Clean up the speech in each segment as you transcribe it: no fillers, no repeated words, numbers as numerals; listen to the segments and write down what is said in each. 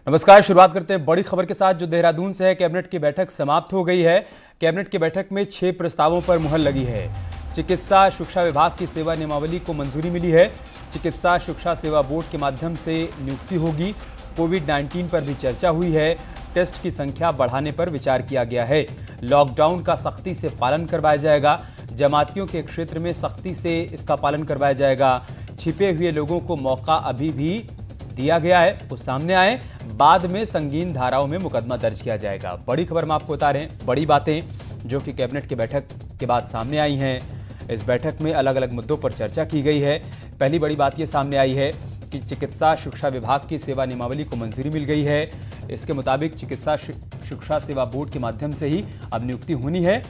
नमस्कार। शुरुआत करते हैं बड़ी खबर के साथ जो देहरादून से है। कैबिनेट की बैठक समाप्त हो गई है। कैबिनेट की बैठक में 6 प्रस्तावों पर मुहर लगी है। चिकित्सा शिक्षा विभाग की सेवा नियमावली को मंजूरी मिली है। चिकित्सा शिक्षा सेवा बोर्ड के माध्यम से नियुक्ति होगी। कोविड-19 पर भी चर्चा हुई है। टेस्ट की संख्या बढ़ाने पर विचार किया गया है। लॉकडाउन का सख्ती से पालन करवाया जाएगा। जमातियों के क्षेत्र में सख्ती से इसका पालन करवाया जाएगा। छिपे हुए लोगों को मौका अभी भी दिया गया है, वो सामने आए, बाद में संगीन धाराओं में मुकदमा दर्ज किया जाएगा। बड़ी खबर में आपको बता रहे हैं, बड़ी बातें जो कि कैबिनेट की बैठक के बाद सामने आई हैं। इस बैठक में अलग अलग मुद्दों पर चर्चा की गई है। पहली बड़ी बात ये सामने आई है कि चिकित्सा शिक्षा विभाग की सेवा नियमावली को मंजूरी मिल गई है। इसके मुताबिक चिकित्सा शिक्षा सेवा बोर्ड के माध्यम से ही अब नियुक्ति होनी है।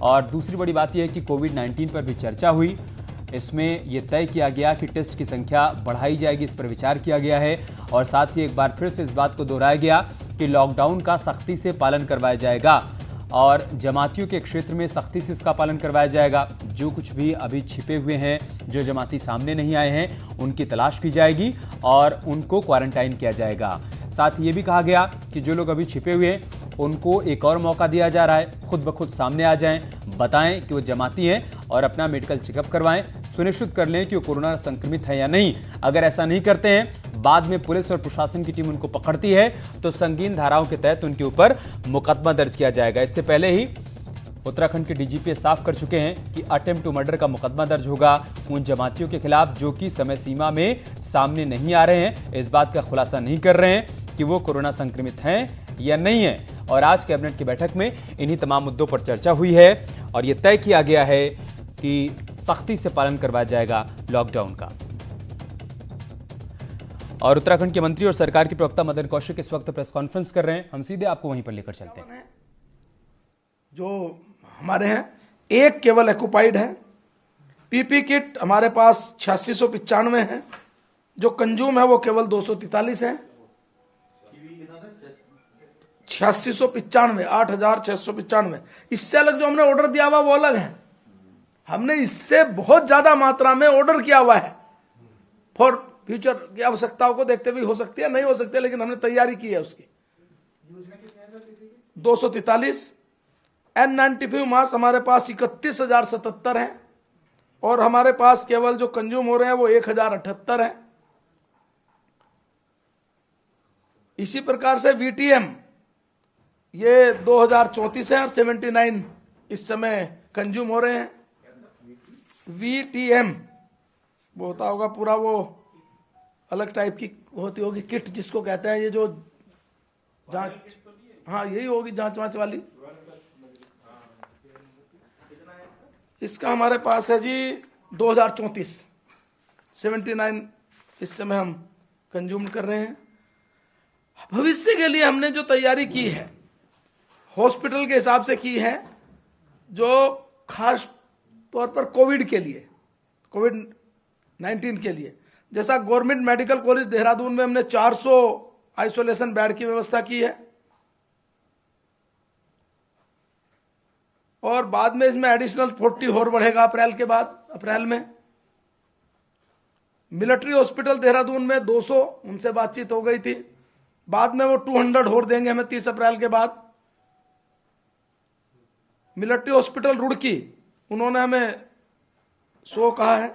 और दूसरी बड़ी बात यह है कि कोविड-19 पर भी चर्चा हुई। इसमें यह तय किया गया कि टेस्ट की संख्या बढ़ाई जाएगी, इस पर विचार किया गया है। और साथ ही एक बार फिर से इस बात को दोहराया गया कि लॉकडाउन का सख्ती से पालन करवाया जाएगा और जमातियों के क्षेत्र में सख्ती से इसका पालन करवाया जाएगा। जो कुछ भी अभी छिपे हुए हैं, जो जमाती सामने नहीं आए हैं, उनकी तलाश की जाएगी और उनको क्वारंटाइन किया जाएगा। साथ ही ये भी कहा गया कि जो लोग अभी छिपे हुए हैं उनको एक और मौका दिया जा रहा है। खुद ब खुद सामने आ जाएं, बताएं कि वो जमाती हैं और अपना मेडिकल चेकअप करवाएं। सुनिश्चित कर लें कि वो कोरोना संक्रमित है या नहीं। अगर ऐसा नहीं करते हैं, बाद में पुलिस और प्रशासन की टीम उनको पकड़ती है तो संगीन धाराओं के तहत उनके ऊपर मुकदमा दर्ज किया जाएगा। इससे पहले ही उत्तराखंड के डीजीपी साफ कर चुके हैं कि अटेम्प्ट टू मर्डर का मुकदमा दर्ज होगा उन जमातियों के खिलाफ जो कि समय सीमा में सामने नहीं आ रहे हैं, इस बात का खुलासा नहीं कर रहे हैं कि वो कोरोना संक्रमित हैं या नहीं है। और आज कैबिनेट की बैठक में इन्हीं तमाम मुद्दों पर चर्चा हुई है और यह तय किया गया है कि सख्ती से पालन करवाया जाएगा लॉकडाउन का। और उत्तराखंड के मंत्री और सरकार के प्रवक्ता मदन कौशिक इस वक्त प्रेस कॉन्फ्रेंस कर रहे हैं। हम सीधे आपको वहीं पर लेकर चलते हैं। जो हमारे हैं एक केवल एक्यूपाइड है। पीपी किट हमारे पास 8695 है। जो कंज्यूम है वो केवल 243 है। 8695, 8695। इससे अलग जो हमने ऑर्डर दिया हुआ वो अलग है। हमने इससे बहुत ज्यादा मात्रा में ऑर्डर किया हुआ है फॉर फ्यूचर की आवश्यकताओं को देखते हुए। हो सकती है, नहीं हो सकती है, लेकिन हमने तैयारी की है उसकी। 243 N95 मास्क हमारे पास 31,077 है और हमारे पास केवल जो कंज्यूम हो रहे हैं वो 1,078 है। इसी प्रकार से VTM ये 2034 है और 79 इस समय कंज्यूम हो रहे हैं। VTM वो होता होगा पूरा, वो अलग टाइप की होती होगी किट जिसको कहते हैं, ये जो जांच, हाँ यही होगी जांच वांच वाली। इसका हमारे पास है जी 2034, 79 इस समय हम कंज्यूम कर रहे हैं। भविष्य के लिए हमने जो तैयारी की है हॉस्पिटल के हिसाब से की है, जो खास तौर पर कोविड के लिए, कोविड-19 के लिए, जैसा गवर्नमेंट मेडिकल कॉलेज देहरादून में हमने 400 आइसोलेशन बेड की व्यवस्था की है और बाद में इसमें एडिशनल 40 और बढ़ेगा अप्रैल के बाद, अप्रैल में। मिलिट्री हॉस्पिटल देहरादून में 200, उनसे बातचीत हो गई थी, बाद में वो 200 और देंगे हमें 30 अप्रैल के बाद। मिलिट्री हॉस्पिटल रुड़की उन्होंने हमें 100 कहा है।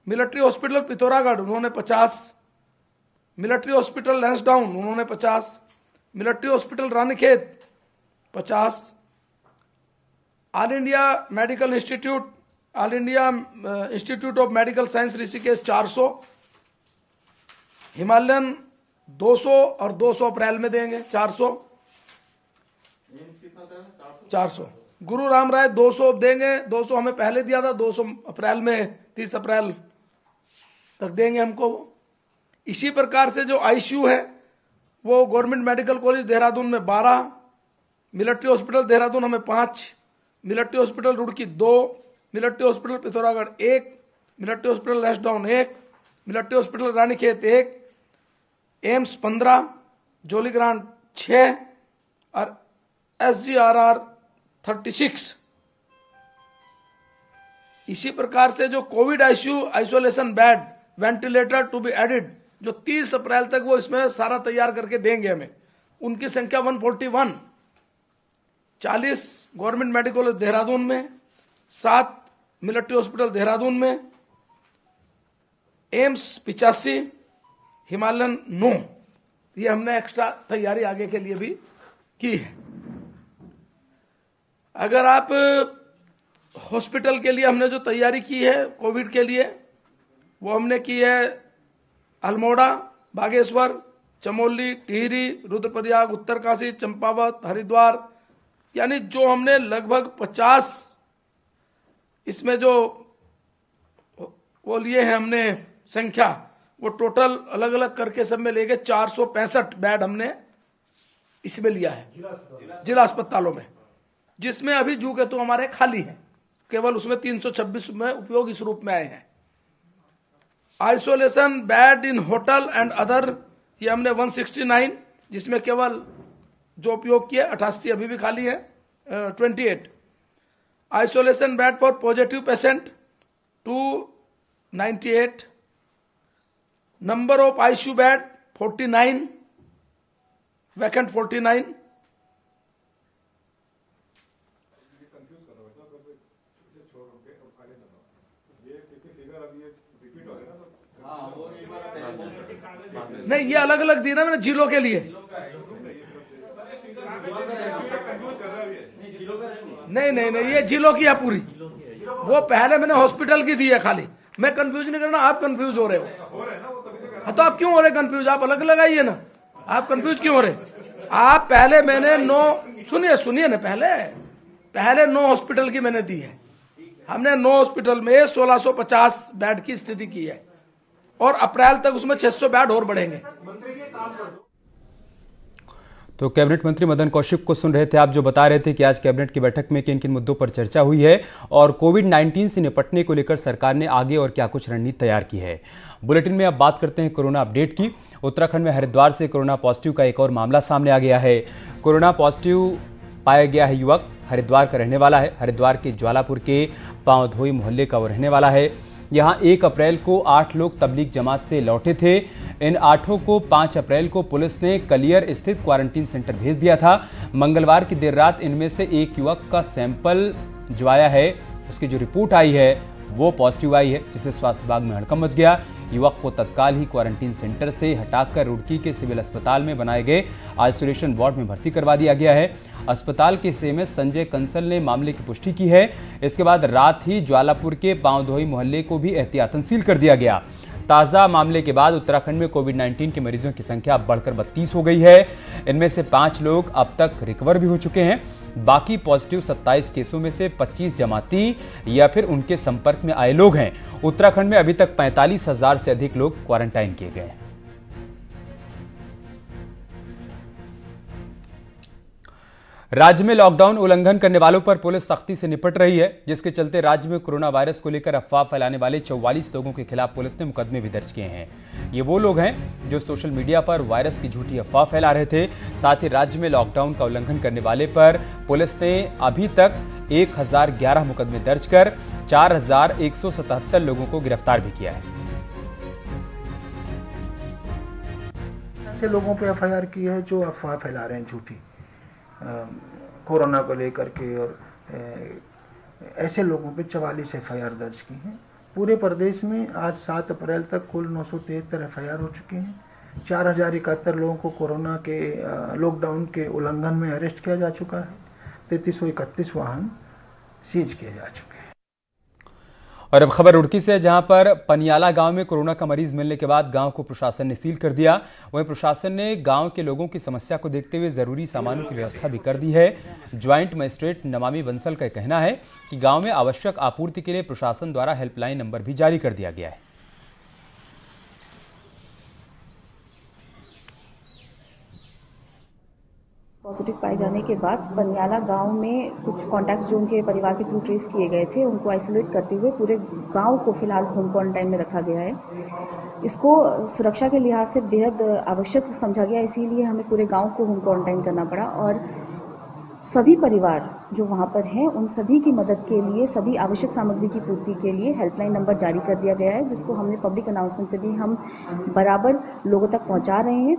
मिलिट्री हॉस्पिटल पिथौरागढ़ उन्होंने 50, मिलिट्री हॉस्पिटल लैंसडाउन उन्होंने 50, military hospital Ranikhet 50, all India medical institute, all India institute of medical science Rishikesh 400, Himalayan 200 और 200 अप्रैल में देंगे 400, 400। गुरु राम राय 200 देंगे, 200 हमें पहले दिया था, 200 अप्रैल में 30 अप्रैल तक देंगे हमको। इसी प्रकार से जो आईसीयू है वो गवर्नमेंट मेडिकल कॉलेज देहरादून में 12, मिलिट्री हॉस्पिटल देहरादून हमें 5, military hospital Roorkee 2, military hospital Pithoragarh 1, military hospital Lansdowne 1, military hospital Ranikhet 1, AIIMS 15, Jolly Grant 6 और SGRR 36। इसी प्रकार से जो covid ICU isolation bed ventilator to be added जो 30 अप्रैल तक वो इसमें सारा तैयार करके देंगे हमें, उनकी संख्या 141। 40 गवर्नमेंट मेडिकल कॉलेज देहरादून में, 7 मिलिट्री हॉस्पिटल देहरादून में, एम्स 85, हिमालयन 9। ये हमने एक्स्ट्रा तैयारी आगे के लिए भी की है। अगर आप हॉस्पिटल के लिए हमने जो तैयारी की है कोविड के लिए, वो हमने की है अल्मोड़ा, बागेश्वर, चमोली, टिहरी, रुद्रप्रयाग, उत्तरकाशी, चंपावत, हरिद्वार, यानी जो हमने लगभग 50 इसमें जो वो लिए हैं हमने संख्या, वो टोटल अलग अलग करके सब में लेके 465 बेड हमने इसमें लिया है जिला अस्पतालों में, जिसमें अभी जू के तो हमारे खाली हैं, केवल उसमें 326 में उपयोग इस रूप में आए हैं। Isolation bed in hotel and other, ये हमने 169, जिसमें केवल जो उपयोग किए 88 अभी भी खाली है, 28। Isolation bed for positive patient 298। Number of ICU bed 49, vacant 49। नहीं, ये अलग अलग दी ना मैंने जिलों के लिए। नहीं, ये जिलों की है पूरी। वो पहले मैंने हॉस्पिटल की दी है खाली। मैं कंफ्यूज नहीं करना, आप कंफ्यूज हो रहे हो। हाँ, तो आप क्यों हो रहे कंफ्यूज? आप अलग लगाइए ना, आप कंफ्यूज क्यों हो रहे? आप पहले मैंने 9, सुनिए ना, पहले 9 हॉस्पिटल की मैंने दी है। हमने 9 हॉस्पिटल में 1650 बेड की स्थिति की है, और अप्रैल तक उसमें 600 बेड और बढ़ेंगे। तो कैबिनेट मंत्री मदन कौशिक को सुन रहे थे आप, जो बता रहे थे कि आज कैबिनेट की बैठक में किन किन मुद्दों पर चर्चा हुई है और कोविड-19 से निपटने को लेकर सरकार ने आगे और क्या कुछ रणनीति तैयार की है। बुलेटिन में अब बात करते हैं कोरोना अपडेट की। उत्तराखंड में हरिद्वार से कोरोना पॉजिटिव का एक और मामला सामने आ गया है। कोरोना पॉजिटिव पाया गया है युवक, हरिद्वार का रहने वाला है। हरिद्वार के ज्वालापुर के पांवधोई मोहल्ले का वो रहने वाला है। यहां 1 अप्रैल को 8 लोग तबलीग जमात से लौटे थे। इन 8 को 5 अप्रैल को पुलिस ने कलियर स्थित क्वारंटीन सेंटर भेज दिया था। मंगलवार की देर रात इनमें से एक युवक का सैंपल जो आया है, उसकी जो रिपोर्ट आई है वो पॉजिटिव आई है, जिससे स्वास्थ्य विभाग में हड़कंप मच गया। युवक को तत्काल ही क्वारंटीन सेंटर से हटाकर रुड़की के सिविल अस्पताल में बनाए गए आइसोलेशन वार्ड में भर्ती करवा दिया गया है। अस्पताल के सीएमएस संजय कंसल ने मामले की पुष्टि की है। इसके बाद रात ही ज्वालापुर के पांवधोई मोहल्ले को भी एहतियातन सील कर दिया गया। ताज़ा मामले के बाद उत्तराखंड में कोविड-19 के मरीजों की संख्या बढ़कर 32 हो गई है। इनमें से 5 लोग अब तक रिकवर भी हो चुके हैं। बाकी पॉजिटिव 27 केसों में से 25 जमाती या फिर उनके संपर्क में आए लोग हैं। उत्तराखंड में अभी तक 45,000 से अधिक लोग क्वारंटाइन किए गए हैं। राज्य में लॉकडाउन उल्लंघन करने वालों पर पुलिस सख्ती से निपट रही है, जिसके चलते राज्य में कोरोना वायरस को लेकर अफवाह फैलाने वाले 44 लोगों के खिलाफ पुलिस ने मुकदमे भी दर्ज किए हैं। ये वो लोग हैं जो सोशल मीडिया पर वायरस की झूठी अफवाह फैला रहे थे। साथ ही राज्य में लॉकडाउन का उल्लंघन करने वाले पर पुलिस ने अभी तक 1011 मुकदमे दर्ज कर 4177 लोगों को गिरफ्तार भी किया है। ऐसे लोगों पे एफआईआर की है जो अफवाह फैला रहे हैं झूठी कोरोना को लेकर के, और ऐसे लोगों पे 44 एफआईआर दर्ज की हैं। पूरे प्रदेश में आज 7 अप्रैल तक कुल 973 एफआईआर हो चुकी हैं। 4071 लोगों को कोरोना के लॉकडाउन के उल्लंघन में अरेस्ट किया जा चुका है। 3331 वाहन सीज किए जा चुके हैं। और अब खबर रुड़की से, जहां पर पनियाला गांव में कोरोना का मरीज मिलने के बाद गांव को प्रशासन ने सील कर दिया। वहीं प्रशासन ने गांव के लोगों की समस्या को देखते हुए जरूरी सामानों की व्यवस्था भी कर दी है। ज्वाइंट मजिस्ट्रेट नमामि बंसल का कहना है कि गांव में आवश्यक आपूर्ति के लिए प्रशासन द्वारा हेल्पलाइन नंबर भी जारी कर दिया गया है। पॉजिटिव पाए जाने के बाद पनियाला गांव में कुछ कॉन्टैक्ट जो उनके परिवार के थ्रू ट्रेस किए गए थे, उनको आइसोलेट करते हुए पूरे गांव को फिलहाल होम क्वारंटाइन में रखा गया है। इसको सुरक्षा के लिहाज से बेहद आवश्यक समझा गया, इसीलिए हमें पूरे गांव को होम क्वारंटाइन करना पड़ा। और सभी परिवार जो वहाँ पर हैं उन सभी की मदद के लिए, सभी आवश्यक सामग्री की पूर्ति के लिए हेल्पलाइन नंबर जारी कर दिया गया है, जिसको हमने पब्लिक अनाउंसमेंट से भी हम बराबर लोगों तक पहुँचा रहे हैं।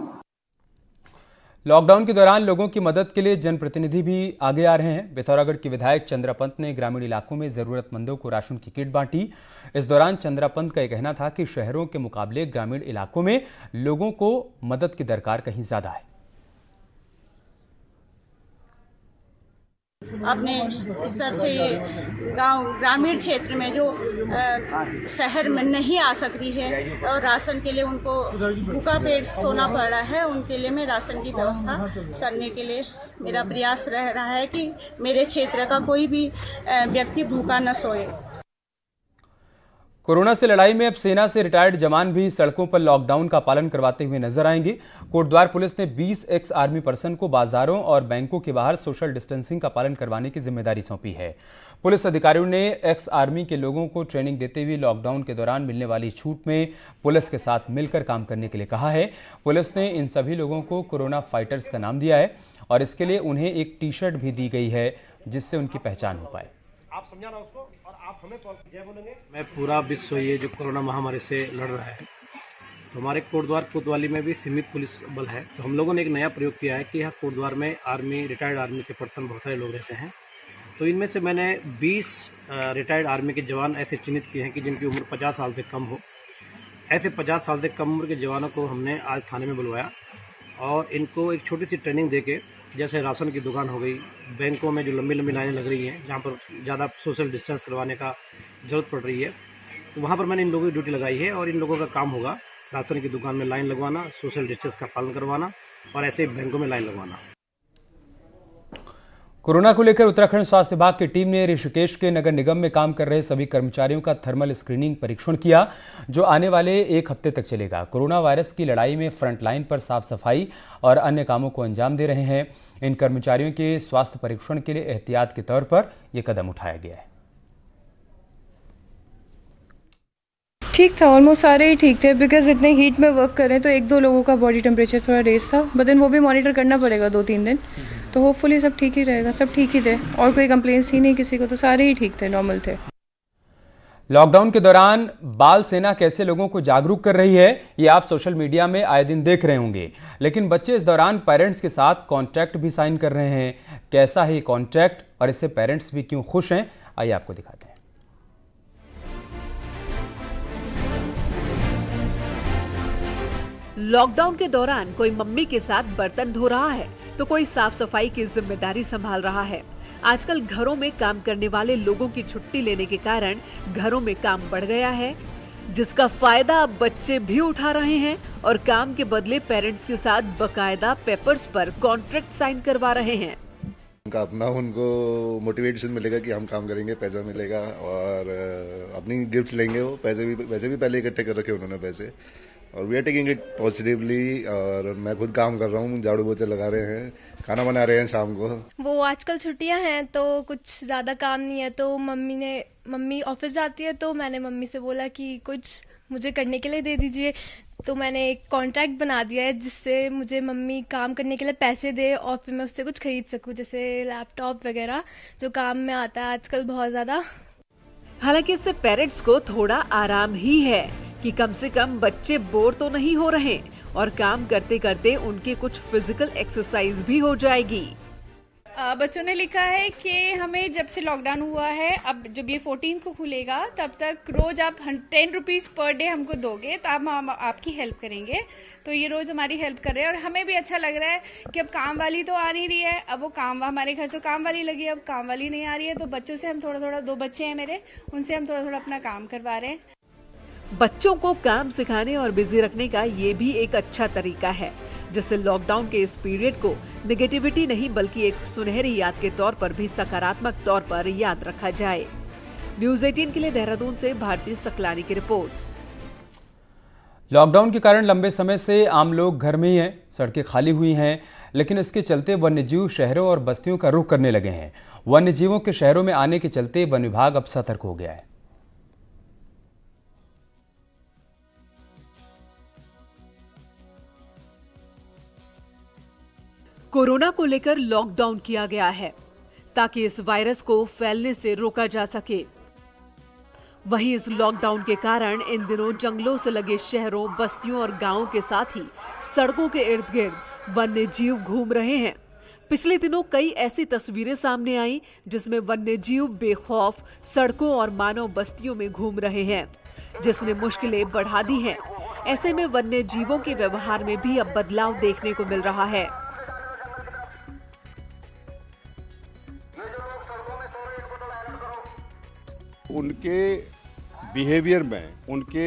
लॉकडाउन के दौरान लोगों की मदद के लिए जनप्रतिनिधि भी आगे आ रहे हैं। पिथौरागढ़ की विधायक चंद्रा पंत ने ग्रामीण इलाकों में जरूरतमंदों को राशन की किट बांटी। इस दौरान चंद्रा पंत का यह कहना था कि शहरों के मुकाबले ग्रामीण इलाकों में लोगों को मदद की दरकार कहीं ज्यादा है। अपने स्तर से ग्रामीण क्षेत्र में जो शहर में नहीं आ सकती है और राशन के लिए उनको भूखा पेट सोना पड़ रहा है, उनके लिए मैं राशन की व्यवस्था करने के लिए मेरा प्रयास रह रहा है कि मेरे क्षेत्र का कोई भी व्यक्ति भूखा न सोए। कोरोना से लड़ाई में अब सेना से रिटायर्ड जवान भी सड़कों पर लॉकडाउन का पालन करवाते हुए नजर आएंगे। कोटद्वार पुलिस ने 20 एक्स आर्मी पर्सन को बाजारों और बैंकों के बाहर सोशल डिस्टेंसिंग का पालन करवाने की जिम्मेदारी सौंपी है। पुलिस अधिकारियों ने एक्स आर्मी के लोगों को ट्रेनिंग देते हुए लॉकडाउन के दौरान मिलने वाली छूट में पुलिस के साथ मिलकर काम करने के लिए कहा है। पुलिस ने इन सभी लोगों को कोरोना फाइटर्स का नाम दिया है और इसके लिए उन्हें एक टी शर्ट भी दी गई है जिससे उनकी पहचान हो पाए। आप समझाना उसको और आप हमें जय बोलेंगे। मैं पूरा विश्व ये जो कोरोना महामारी से लड़ रहा है, तो हमारे कोटद्वार कोतवाली में भी सीमित पुलिस बल है। तो हम लोगों ने एक नया प्रयोग किया है कि यहाँ कोटद्वार में आर्मी, रिटायर्ड आर्मी के पर्सन बहुत सारे लोग रहते हैं। तो इनमें से मैंने 20 रिटायर्ड आर्मी के जवान ऐसे चिन्हित किए हैं कि जिनकी उम्र 50 साल से कम हो। ऐसे 50 साल से कम उम्र के जवानों को हमने आज थाने में बुलवाया और इनको एक छोटी सी ट्रेनिंग देके, जैसे राशन की दुकान हो गई, बैंकों में जो लंबी लंबी लाइनें लग रही हैं जहाँ पर ज़्यादा सोशल डिस्टेंस करवाने का जरूरत पड़ रही है, तो वहाँ पर मैंने इन लोगों की ड्यूटी लगाई है और इन लोगों का काम होगा राशन की दुकान में लाइन लगवाना, सोशल डिस्टेंस का पालन करवाना और ऐसे बैंकों में लाइन लगवाना। कोरोना को लेकर उत्तराखंड स्वास्थ्य विभाग की टीम ने ऋषिकेश के नगर निगम में काम कर रहे सभी कर्मचारियों का थर्मल स्क्रीनिंग परीक्षण किया, जो आने वाले एक हफ्ते तक चलेगा। कोरोना वायरस की लड़ाई में फ्रंट लाइन पर साफ सफाई और अन्य कामों को अंजाम दे रहे हैं। इन कर्मचारियों के स्वास्थ्य परीक्षण के लिए एहतियात के तौर पर यह कदम उठाया गया है। ठीक था, ऑलमोस्ट सारे ही ठीक थे, बिकॉज इतने हीट में वर्क करें तो 1-2 लोगों का बॉडी टेम्परेचर थोड़ा रेस था, बट देन वो भी मॉनिटर करना पड़ेगा 2-3 दिन, तो होपफुली सब ठीक ही रहेगा। सब ठीक ही थे और कोई कंप्लेंट्स थी नहीं किसी को, तो सारे ही ठीक थे, नॉर्मल थे। लॉकडाउन के दौरान बाल सेना कैसे लोगों को जागरूक कर रही है, ये आप सोशल मीडिया में आए दिन देख रहे होंगे, लेकिन बच्चे इस दौरान पेरेंट्स के साथ कॉन्ट्रैक्ट भी साइन कर रहे हैं। कैसा है ये कॉन्ट्रैक्ट और इससे पेरेंट्स भी क्यों खुश हैं, आइए आपको दिखाते हैं। लॉकडाउन के दौरान कोई मम्मी के साथ बर्तन धो रहा है तो कोई साफ सफाई की जिम्मेदारी संभाल रहा है। आजकल घरों में काम करने वाले लोगों की छुट्टी लेने के कारण घरों में काम बढ़ गया है, जिसका फायदा अब बच्चे भी उठा रहे हैं और काम के बदले पेरेंट्स के साथ बकायदा पेपर्स पर कॉन्ट्रैक्ट साइन करवा रहे हैं। उनको मोटिवेशन मिलेगा कि हम काम करेंगे, पैसा मिलेगा और अपनी गिफ्ट लेंगे। वो पैसे भी पहले इकट्ठे कर रखे उन्होंने पैसे, और we are taking it positively. और मैं खुद काम कर रहा हूँ, झाड़ू पोछे लगा रहे हैं, खाना बना रहे हैं शाम को। वो आजकल छुट्टियां हैं तो कुछ ज्यादा काम नहीं है, तो मम्मी ऑफिस जाती है, तो मैंने मम्मी से बोला कि कुछ मुझे करने के लिए दे दीजिए, तो मैंने एक कॉन्ट्रैक्ट बना दिया है जिससे मुझे मम्मी काम करने के लिए पैसे दे और फिर मैं उससे कुछ खरीद सकूं, जैसे लैपटॉप वगैरह जो काम में आता है आजकल बहुत ज्यादा। हालांकि इससे पेरेंट्स को थोड़ा आराम ही है कि कम से कम बच्चे बोर तो नहीं हो रहे और काम करते करते उनके कुछ फिजिकल एक्सरसाइज भी हो जाएगी। बच्चों ने लिखा है कि हमें जब से लॉकडाउन हुआ है, अब जब ये 14 को खुलेगा तब तक रोज आप 10 रुपीज़ पर डे हमको दोगे तो हम आपकी हेल्प करेंगे। तो ये रोज हमारी हेल्प कर रहे हैं और हमें भी अच्छा लग रहा है कि अब काम वाली तो आ नहीं रही है, अब वो हमारे घर तो काम वाली लगी, अब काम वाली नहीं आ रही है, तो बच्चों से हम थोड़ा 2 बच्चे हैं मेरे, उनसे हम थोड़ा अपना काम करवा रहे हैं। बच्चों को काम सिखाने और बिजी रखने का ये भी एक अच्छा तरीका है, जिससे लॉकडाउन के इस पीरियड को नेगेटिविटी नहीं बल्कि एक सुनहरी याद के तौर पर भी सकारात्मक तौर पर याद रखा जाए। न्यूज़ 18 के लिए देहरादून से भारती सकलानी की रिपोर्ट। लॉकडाउन के कारण लंबे समय से आम लोग घर में ही हैं, सड़कें खाली हुई हैं, लेकिन इसके चलते वन्यजीव शहरों और बस्तियों का रुख करने लगे हैं। वन्यजीवों के शहरों में आने के चलते वन विभाग अब सतर्क हो गया है। कोरोना को लेकर लॉकडाउन किया गया है ताकि इस वायरस को फैलने से रोका जा सके। वहीं इस लॉकडाउन के कारण इन दिनों जंगलों से लगे शहरों, बस्तियों और गांवों के साथ ही सड़कों के इर्द गिर्द वन्य जीव घूम रहे हैं। पिछले दिनों कई ऐसी तस्वीरें सामने आई जिसमें वन्य जीव बेखौफ सड़कों और मानव बस्तियों में घूम रहे हैं, जिसने मुश्किलें बढ़ा दी हैं। ऐसे में वन्य जीवों के व्यवहार में भी अब बदलाव देखने को मिल रहा है। उनके बिहेवियर में, उनके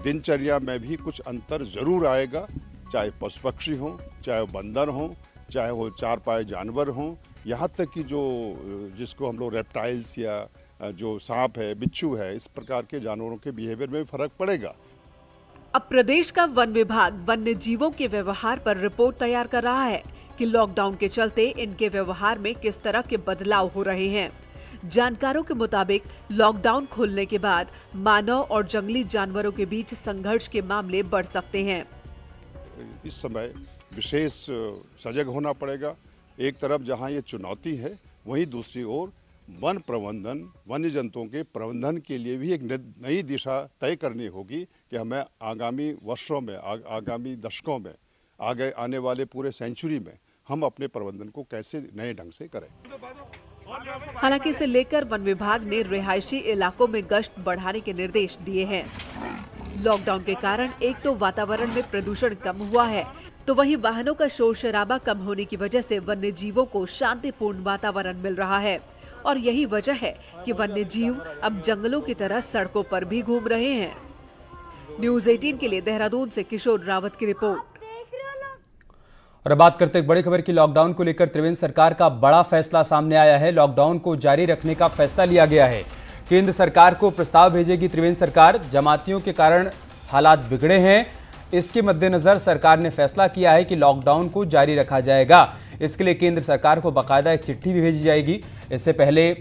दिनचर्या में भी कुछ अंतर जरूर आएगा, चाहे पशु पक्षी हों, चाहे वो बंदर हों, चाहे वो चारपाई जानवर हों, यहाँ तक कि जिसको हम लोग रेप्टाइल्स या जो सांप है, बिच्छू है, इस प्रकार के जानवरों के बिहेवियर में भी फर्क पड़ेगा। अब प्रदेश का वन विभाग वन्य जीवों के व्यवहार पर रिपोर्ट तैयार कर रहा है कि लॉकडाउन के चलते इनके व्यवहार में किस तरह के बदलाव हो रहे हैं। जानकारों के मुताबिक लॉकडाउन खोलने के बाद मानव और जंगली जानवरों के बीच संघर्ष के मामले बढ़ सकते हैं। इस समय विशेष सजग होना पड़ेगा। एक तरफ जहां ये चुनौती है, वहीं दूसरी ओर वन प्रबंधन, वन्य जंतुओं के प्रबंधन के लिए भी एक नई दिशा तय करनी होगी कि हमें आगामी वर्षों में, आगामी दशकों में, आगे आने वाले पूरे सेंचुरी में हम अपने प्रबंधन को कैसे नए ढंग से करें। हालांकि इसे लेकर वन विभाग ने रिहायशी इलाकों में गश्त बढ़ाने के निर्देश दिए हैं। लॉकडाउन के कारण एक तो वातावरण में प्रदूषण कम हुआ है, तो वहीं वाहनों का शोर शराबा कम होने की वजह से वन्य जीवों को शांतिपूर्ण वातावरण मिल रहा है। और यही वजह है कि वन्य जीव अब जंगलों की तरह सड़कों पर भी घूम रहे हैं। न्यूज़ 18 के लिए देहरादून से किशोर रावत की रिपोर्ट। और अब बात करते हैं बड़ी खबर की। लॉकडाउन को लेकर त्रिवेंद्र सरकार का बड़ा फैसला सामने आया है। लॉकडाउन को जारी रखने का फैसला लिया गया है। केंद्र सरकार को प्रस्ताव भेजेगी त्रिवेंद्र सरकार। जमातियों के कारण हालात बिगड़े हैं, इसके मद्देनजर सरकार ने फैसला किया है कि लॉकडाउन को जारी रखा जाएगा। इसके लिए केंद्र सरकार को बाकायदा एक चिट्ठी भी भेजी जाएगी। इससे पहले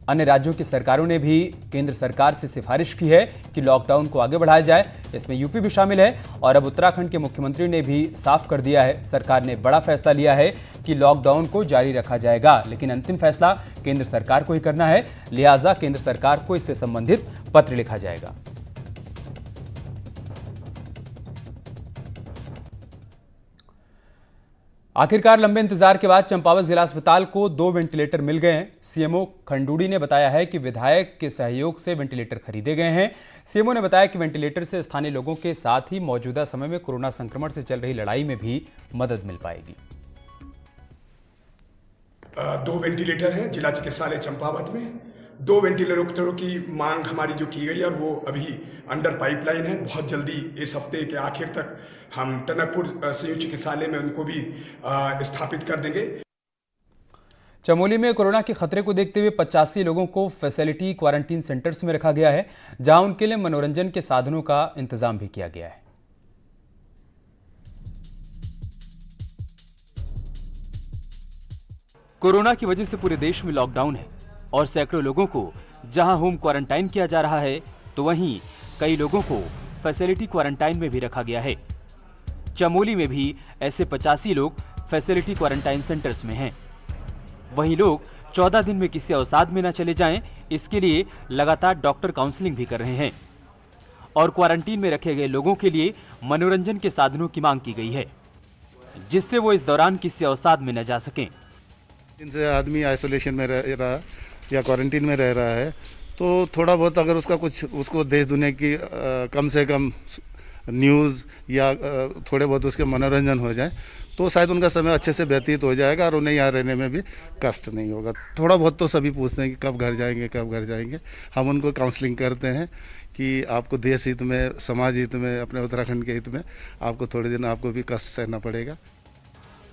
अन्य राज्यों की सरकारों ने भी केंद्र सरकार से सिफारिश की है कि लॉकडाउन को आगे बढ़ाया जाए। इसमें यूपी भी शामिल है और अब उत्तराखंड के मुख्यमंत्री ने भी साफ कर दिया है, सरकार ने बड़ा फैसला लिया है कि लॉकडाउन को जारी रखा जाएगा। लेकिन अंतिम फैसला केंद्र सरकार को ही करना है, लिहाजा केंद्र सरकार को इससे संबंधित पत्र लिखा जाएगा। आखिरकार लंबे इंतजार के बाद चंपावत जिला अस्पताल को 2 वेंटिलेटर मिल गए हैं। सीएमओ खंडूड़ी ने बताया है कि विधायक के सहयोग से वेंटिलेटर खरीदे गए हैं। सीएमओ ने बताया कि वेंटिलेटर से स्थानीय लोगों के साथ ही मौजूदा समय में कोरोना संक्रमण से चल रही लड़ाई में भी मदद मिल पाएगी। 2 वेंटिलेटर हैं जिला चिकित्सालय चंपावत में। 2 वेंटिलेटरों की मांग हमारी जो की गई है वो अभी अंडर पाइपलाइन है। बहुत जल्दी इस हफ्ते के आखिर तक हम टनकपुर संयुक्त चिकित्सालय में उनको भी स्थापित कर देंगे। चमोली में कोरोना के खतरे को देखते हुए 85 लोगों को फैसिलिटी क्वारंटीन सेंटर्स में रखा गया है, जहां उनके लिए मनोरंजन के साधनों का इंतजाम भी किया गया है। कोरोना की वजह से पूरे देश में लॉकडाउन है और सैकड़ों लोगों को जहां होम क्वारंटाइन किया जा रहा है, तो वहीं कई लोगों को फैसिलिटी क्वारंटाइन में भी रखा गया है। चमोली में भी ऐसे 85 लोग फैसिलिटी क्वारंटाइन सेंटर्स में हैं। वहीं लोग 14 दिन में किसी अवसाद में न चले जाएं, इसके लिए लगातार डॉक्टर काउंसलिंग भी कर रहे हैं। और क्वारंटीन में रखे गए लोगों के लिए मनोरंजन के साधनों की मांग की गई है, जिससे वो इस दौरान किसी अवसाद में न जा सकें। जिनसे आदमी आइसोलेशन में रह रहा या क्वारंटीन में रह रहा है, तो थोड़ा बहुत अगर उसको देश दुनिया की कम से कम न्यूज़ या थोड़े बहुत उसके मनोरंजन हो जाए, तो शायद उनका समय अच्छे से व्यतीत हो जाएगा और उन्हें यहाँ रहने में भी कष्ट नहीं होगा। थोड़ा बहुत तो सभी पूछते हैं कि कब घर जाएंगे, कब घर जाएंगे। हम उनको काउंसलिंग करते हैं कि आपको देश हित में, समाज हित में, अपने उत्तराखंड के हित में आपको थोड़े दिन आपको भी कष्ट सहना पड़ेगा।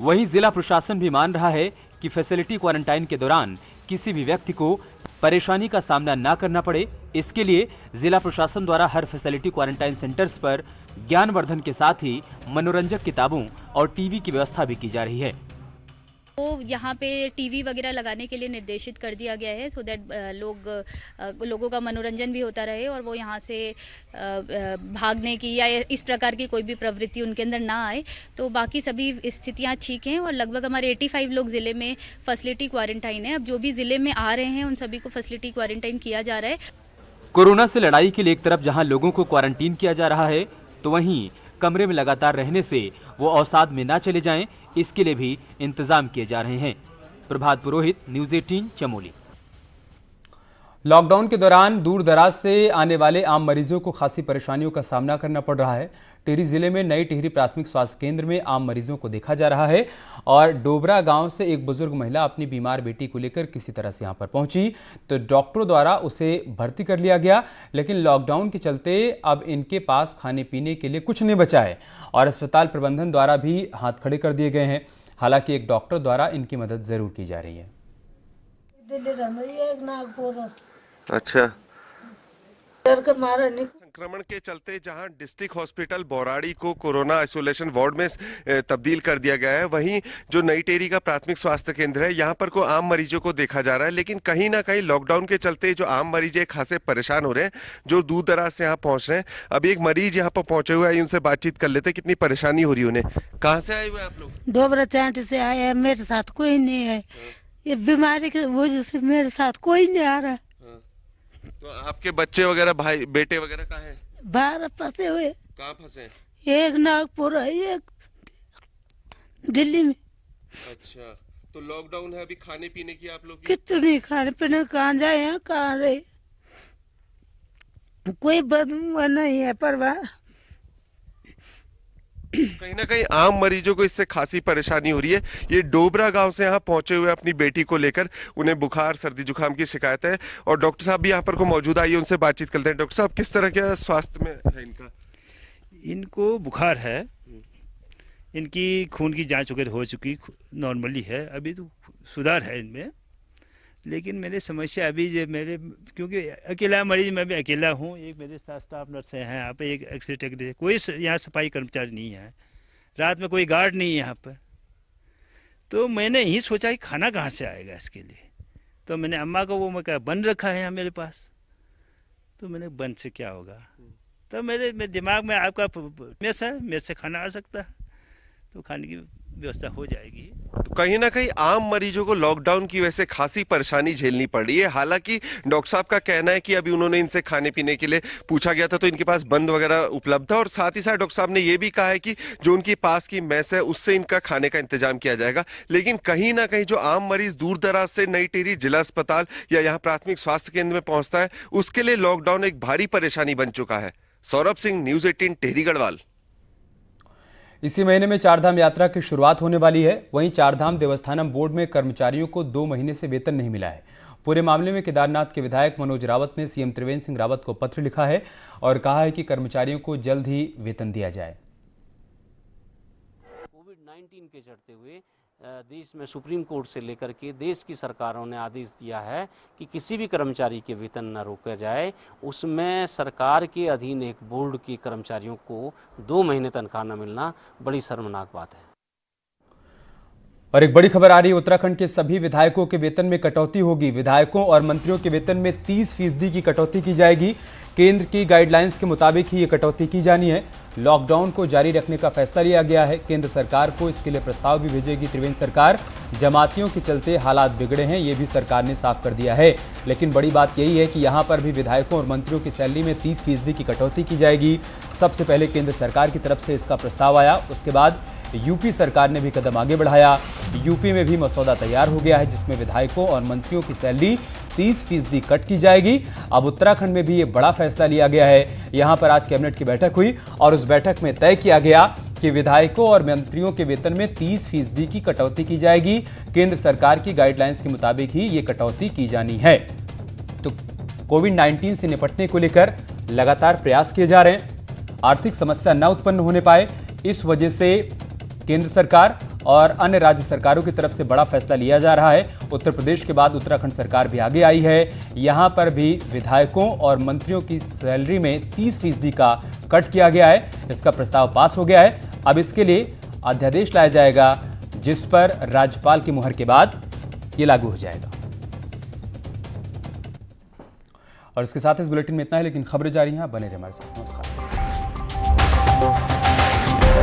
वहीं जिला प्रशासन भी मान रहा है कि फैसिलिटी क्वारंटाइन के दौरान किसी भी व्यक्ति को परेशानी का सामना न करना पड़े, इसके लिए जिला प्रशासन द्वारा हर फैसिलिटी क्वारंटाइन सेंटर्स पर ज्ञानवर्धन के साथ ही मनोरंजक किताबों और टीवी की व्यवस्था भी की जा रही है। तो यहाँ पे टीवी वगैरह लगाने के लिए निर्देशित कर दिया गया है, सो दैट लोगों का मनोरंजन भी होता रहे और वो यहाँ से भागने की या इस प्रकार की कोई भी प्रवृत्ति उनके अंदर ना आए। तो बाकी सभी स्थितियाँ ठीक हैं और लगभग हमारे 85 लोग ज़िले में फैसिलिटी क्वारंटाइन है। अब जो भी ज़िले में आ रहे हैं उन सभी को फैसिलिटी क्वारंटाइन किया जा रहा है। कोरोना से लड़ाई के लिए एक तरफ जहां लोगों को क्वारंटीन किया जा रहा है, तो वहीं कमरे में लगातार रहने से वो अवसाद में ना चले जाएं, इसके लिए भी इंतजाम किए जा रहे हैं। प्रभात पुरोहित, न्यूज़ 18 चमोली। लॉकडाउन के दौरान दूर दराज से आने वाले आम मरीजों को खासी परेशानियों का सामना करना पड़ रहा है। टिहरी जिले में नई टिहरी प्राथमिक स्वास्थ्य केंद्र में आम मरीजों को देखा जा रहा है और डोबरा गांव से एक बुजुर्ग महिला अपनी बीमार बेटी को लेकर किसी तरह से यहां पर पहुंची तो डॉक्टरों द्वारा उसे भर्ती कर लिया गया, लेकिन लॉकडाउन के चलते अब इनके पास खाने पीने के लिए कुछ नहीं बचा है और अस्पताल प्रबंधन द्वारा भी हाथ खड़े कर दिए गए हैं। हालांकि एक डॉक्टर द्वारा इनकी मदद जरूर की जा रही है। अच्छा, संक्रमण के चलते जहां डिस्ट्रिक्ट हॉस्पिटल बौराड़ी को कोरोना आइसोलेशन वार्ड में तब्दील कर दिया गया है, वहीं जो नई टिहरी का प्राथमिक स्वास्थ्य केंद्र है यहां पर को आम मरीजों को देखा जा रहा है। लेकिन कहीं ना कहीं लॉकडाउन के चलते जो आम मरीज एक खासे परेशान हो रहे हैं, जो दूर दराज से यहाँ पहुंच रहे हैं। अभी एक मरीज यहाँ पर पहुंचे हुए हैं, उनसे बातचीत कर लेते, कितनी परेशानी हो रही है उन्हें। कहाँ से आए हुए आप लोग? डोबरा चांट से आए हैं, मेरे साथ कोई नहीं है। ये बीमारी की वजह से मेरे साथ कोई नहीं आ रहा। तो आपके बच्चे वगैरह, भाई बेटे वगैरह कहाँ हैं? बाहर फंसे हुए। कहाँ फंसे? एक नागपुर है, एक दिल्ली में। अच्छा, तो लॉकडाउन है, अभी खाने पीने की आप लोग कितनी खाने पीने, कहाँ जाए हैं, कहाँ रहे, कोई बदबू नहीं है परवाह। कहीं ना कहीं आम मरीजों को इससे खासी परेशानी हो रही है। ये डोबरा गांव से यहाँ पहुंचे हुए अपनी बेटी को लेकर, उन्हें बुखार सर्दी जुकाम की शिकायत है और डॉक्टर साहब भी यहाँ पर को मौजूद आइए, उनसे बातचीत करते हैं। डॉक्टर साहब, किस तरह के स्वास्थ्य में है इनका? इनको बुखार है, इनकी खून की जांच वगैरह हो चुकी, नॉर्मली है, अभी तो सुधार है इनमें। लेकिन मेरी समस्या अभी जो मेरे, क्योंकि अकेला मरीज, मैं भी अकेला हूँ, एक मेरे साथ स्टाफ नर्स हैं यहाँ पे, एक एक्सरे टेक्नीशियन, कोई यहाँ सफाई कर्मचारी नहीं है, रात में कोई गार्ड नहीं है यहाँ पर। तो मैंने यही सोचा कि खाना कहाँ से आएगा इसके लिए। तो मैंने अम्मा को वो मैं कहा बन रखा है यहाँ मेरे पास, तो मैंने बन से क्या होगा। तो मेरे दिमाग में आपका मेस है, मेस से खाना आ सकता है, तो खाने की व्यवस्था हो जाएगी। तो कहीं ना कहीं आम मरीजों को लॉकडाउन की वजह से खासी परेशानी झेलनी पड़ रही है। हालांकि डॉक्टर साहब का कहना है कि अभी उन्होंने इनसे खाने पीने के लिए पूछा गया था तो इनके पास बंद वगैरह उपलब्ध है और साथ ही साथ डॉक्टर साहब ने यह भी कहा है कि जो उनके पास की मेस है उससे इनका खाने का इंतजाम किया जाएगा। लेकिन कहीं ना कहीं जो आम मरीज दूर दराज से नई टिहरी जिला अस्पताल या यहाँ प्राथमिक स्वास्थ्य केंद्र में पहुंचता है, उसके लिए लॉकडाउन एक भारी परेशानी बन चुका है। सौरभ सिंह, न्यूज़ 18 टिहरी गढ़वाल। इसी महीने में चारधाम यात्रा की शुरुआत होने वाली है। वहीं चारधाम देवस्थानम बोर्ड में कर्मचारियों को 2 महीने से वेतन नहीं मिला है। पूरे मामले में केदारनाथ के विधायक मनोज रावत ने सीएम त्रिवेंद्र सिंह रावत को पत्र लिखा है और कहा है कि कर्मचारियों को जल्द ही वेतन दिया जाए। कोविड-19 के चलते हुए देश में सुप्रीम कोर्ट से लेकर के देश की सरकारों ने आदेश दिया है कि किसी भी कर्मचारी के वेतन न रोका जाए। उसमें सरकार के अधीन एक बोर्ड के कर्मचारियों को 2 महीने तनख्वाह न मिलना बड़ी शर्मनाक बात है। और एक बड़ी खबर आ रही है, उत्तराखंड के सभी विधायकों के वेतन में कटौती होगी। विधायकों और मंत्रियों के वेतन में 30% की कटौती की जाएगी। केंद्र की गाइडलाइंस के मुताबिक ही ये कटौती की जानी है। लॉकडाउन को जारी रखने का फैसला लिया गया है। केंद्र सरकार को इसके लिए प्रस्ताव भी भेजेगी त्रिवेंद्र सरकार। जमातियों के चलते हालात बिगड़े हैं, ये भी सरकार ने साफ कर दिया है। लेकिन बड़ी बात यही है कि यहाँ पर भी विधायकों और मंत्रियों की सैलरी में 30% की कटौती की जाएगी। सबसे पहले केंद्र सरकार की तरफ से इसका प्रस्ताव आया, उसके बाद यूपी सरकार ने भी कदम आगे बढ़ाया। यूपी में भी मसौदा तैयार हो गया है जिसमें विधायकों और मंत्रियों की सैलरी 30% कट की जाएगी। अब उत्तराखंड में भी ये बड़ा फैसला लिया गया है। यहां पर आज कैबिनेट की बैठक हुई और उस बैठक में तय किया गया कि विधायकों और मंत्रियों के वेतन में 30% की कटौती की जाएगी। केंद्र सरकार की गाइडलाइंस के मुताबिक ही ये कटौती की जानी है। तो कोविड-19 से निपटने को लेकर लगातार प्रयास किए जा रहे हैं। आर्थिक समस्या न उत्पन्न होने पाए, इस वजह से केंद्र सरकार और अन्य राज्य सरकारों की तरफ से बड़ा फैसला लिया जा रहा है। उत्तर प्रदेश के बाद उत्तराखंड सरकार भी आगे आई है। यहां पर भी विधायकों और मंत्रियों की सैलरी में 30% का कट किया गया है। इसका प्रस्ताव पास हो गया है। अब इसके लिए अध्यादेश लाया जाएगा जिस पर राज्यपाल की मुहर के बाद ये लागू हो जाएगा। और इसके साथ इस बुलेटिन में इतना है, लेकिन खबरें जारी हैं, बने रहिए हमारे साथ। नमस्कार।